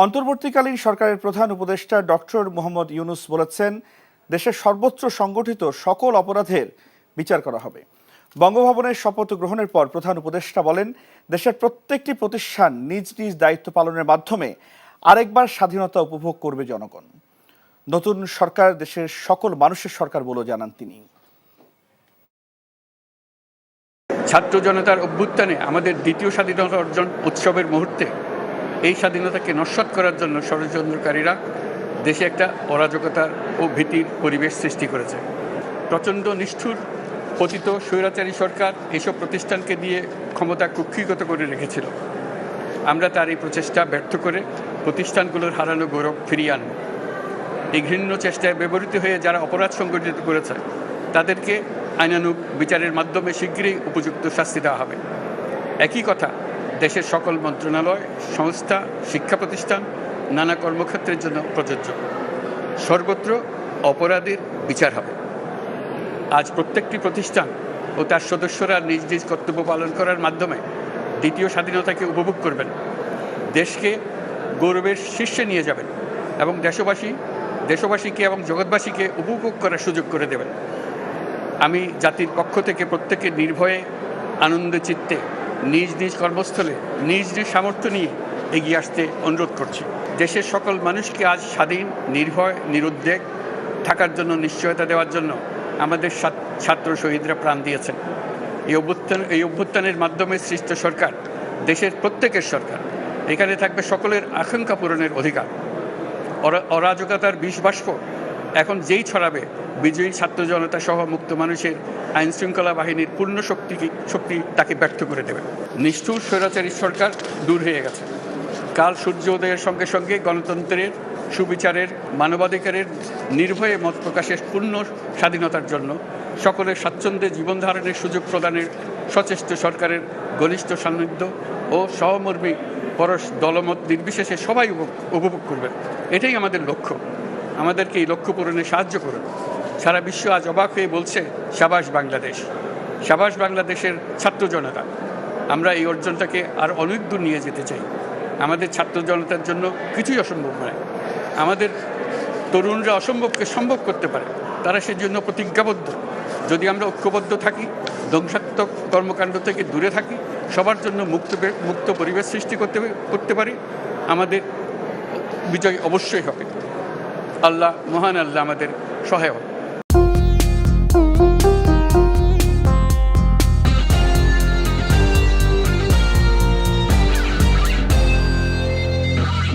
অন্তর্বর্তীকালীন সরকারের প্রধান উপদেষ্টা ডক্টর মোহাম্মদ ইউনূস বলেছেন, দেশের সর্বোচ্চ সংগঠিত সকল অপরাধের বিচার করা হবে। বঙ্গভবনের শপথ গ্রহণের পর প্রধান উপদেষ্টা বলেন, দেশের প্রত্যেকটি প্রতিষ্ঠান নিজ নিজ দায়িত্ব পালনের মাধ্যমে আরেকবার স্বাধীনতা উপভোগ করবে জনগণ। নতুন সরকার দেশের সকল মানুষের সরকার বলেও জানান তিনি। ছাত্র জনতার অভ্যুত্থানে আমাদের দ্বিতীয় স্বাধীনতা অর্জন উৎসবের মুহূর্তে এই স্বাধীনতাকে নস্যাৎ করার জন্য ষড়যন্ত্রকারীরা দেশে একটা অরাজকতার ও ভীতির পরিবেশ সৃষ্টি করেছে। প্রচণ্ড নিষ্ঠুর পতিত স্বৈরাচারী সরকার এসব প্রতিষ্ঠানকে দিয়ে ক্ষমতা কুক্ষিগত করে রেখেছিল। আমরা তার এই প্রচেষ্টা ব্যর্থ করে প্রতিষ্ঠানগুলোর হারানো গৌরব ফিরিয়ে আনব। এই ঘৃণ্য চেষ্টায় ব্যবহৃত হয়ে যারা অপরাধ সংগঠিত করেছে তাদেরকে আইনানুগ বিচারের মাধ্যমে শীঘ্রই উপযুক্ত শাস্তি দেওয়া হবে। একই কথা দেশের সকল মন্ত্রণালয়, সংস্থা, শিক্ষা প্রতিষ্ঠান, নানা কর্মক্ষেত্রের জন্য প্রযোজ্য। সর্বত্র অপরাধের বিচার হবে। আজ প্রত্যেকটি প্রতিষ্ঠান ও তার সদস্যরা নিজ নিজ কর্তব্য পালন করার মাধ্যমে দ্বিতীয় স্বাধীনতাকে উপভোগ করবেন, দেশকে গৌরবের শীর্ষে নিয়ে যাবেন এবং দেশবাসীকে এবং জগৎবাসীকে উপভোগ করার সুযোগ করে দেবেন। আমি জাতির পক্ষ থেকে প্রত্যেকের নির্ভয়ে আনন্দ চিত্তে নিজ নিজ কর্মস্থলে নিজ নিজ সামর্থ্য নিয়ে এগিয়ে আসতে অনুরোধ করছি। দেশের সকল মানুষকে আজ স্বাধীন, নির্ভয়, নিরুদ্বেগ থাকার জন্য নিশ্চয়তা দেওয়ার জন্য আমাদের ছাত্র শহীদরা প্রাণ দিয়েছেন। এই অভ্যুত্থানের মাধ্যমে সৃষ্ট সরকার দেশের প্রত্যেকের সরকার। এখানে থাকবে সকলের আকাঙ্ক্ষা পূরণের অধিকার। অরাজকতার বিষবাষ্প এখন যেই ছড়াবে, বিজয়ী ছাত্র জনতা সহ মুক্ত মানুষের আইন শৃঙ্খলা বাহিনীর পূর্ণ শক্তি তাকে ব্যর্থ করে দেবে। নিষ্ঠুর স্বৈরাচারী সরকার দূর হয়ে গেছে। কাল সূর্য উদয়ের সঙ্গে সঙ্গে গণতন্ত্রের, সুবিচারের, মানবাধিকারের নির্ভয়ে মত প্রকাশের পূর্ণ স্বাধীনতার জন্য সকলের স্বাচ্ছন্দ্যে জীবন ধারণের সুযোগ প্রদানের সচেষ্ট সরকারের ঘনিষ্ঠ সান্নিধ্য ও সহমর্মী পরশ দলমত নির্বিশেষে সবাই উপভোগ করবেন। এটাই আমাদের লক্ষ্য। আমাদেরকে এই লক্ষ্য পূরণে সাহায্য করুন। সারা বিশ্ব আজ অবাক হয়ে বলছে, সাবাস বাংলাদেশ, সাবাস বাংলাদেশের ছাত্র জনতা। আমরা এই অর্জনটাকে আর অনেক দূর নিয়ে যেতে চাই। আমাদের ছাত্র জনতার জন্য কিছুই অসম্ভব নয়। আমাদের তরুণরা অসম্ভবকে সম্ভব করতে পারে, তারা সেজন্য প্রতিজ্ঞাবদ্ধ। যদি আমরা ঐক্যবদ্ধ থাকি, ধ্বংসাত্মক কর্মকাণ্ড থেকে দূরে থাকি, সবার জন্য মুক্ত পরিবেশ সৃষ্টি করতে পারি, আমাদের বিজয় অবশ্যই হবে। আল্লাহ, মহান আল্লাহ আমাদের সহায় হন।